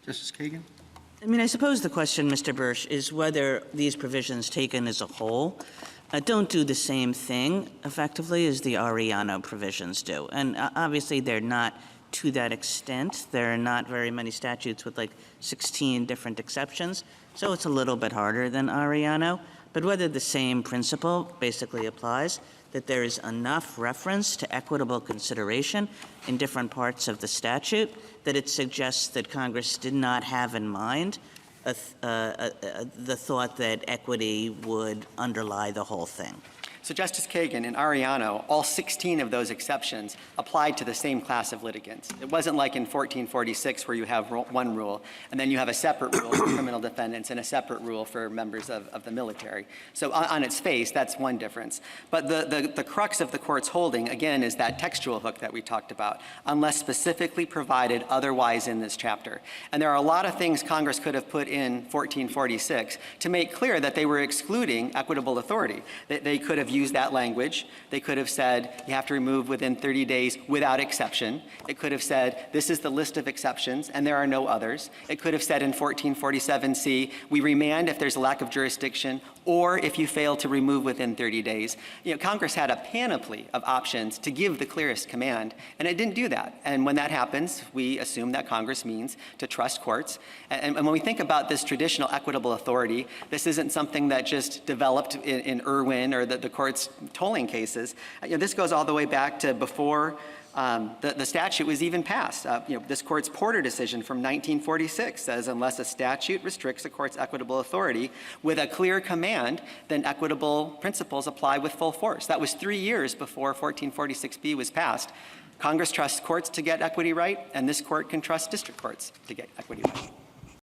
Justice Kagan? I mean, I suppose the question, Mr. Bursch, is whether these provisions taken as a whole don't do the same thing effectively as the Ariano provisions do. And obviously they're not to that extent. There are not very many statutes with like 16 different exceptions, so it's a little bit harder than Ariano. But whether the same principle basically applies, that there is enough reference to equitable consideration in different parts of the statute that it suggests that Congress did not have in mind the thought that equity would underlie the whole thing. So, Justice Kagan, in Ariano, all 16 of those exceptions applied to the same class of litigants. It wasn't like in 1446 where you have one rule, and then you have a separate rule for criminal defendants and a separate rule for members of the military. So on its face, that's one difference. But the crux of the court's holding, again, is that textual hook that we talked about, unless specifically provided otherwise in this chapter. And there are a lot of things Congress could have put in 1446 to make clear that they were excluding equitable authority. They could have used that language. They could have said you have to remove within 30 days without exception. It could have said this is the list of exceptions and there are no others. It could have said in 1447C, we remand if there's a lack of jurisdiction or if you fail to remove within 30 days. Congress had a panoply of options to give the clearest command, and it didn't do that. And when that happens, we assume that Congress means to trust courts. And when we think about this traditional equitable authority, this isn't something that just developed in Irwin or the court's tolling cases. This goes all the way back to before the statute was even passed. This court's Porter decision from 1946 says unless a statute restricts a court's equitable authority with a clear command, then equitable principles apply with full force. That was 3 years before 1446B was passed. Congress trusts courts to get equity right, and this court can trust district courts to get equity right.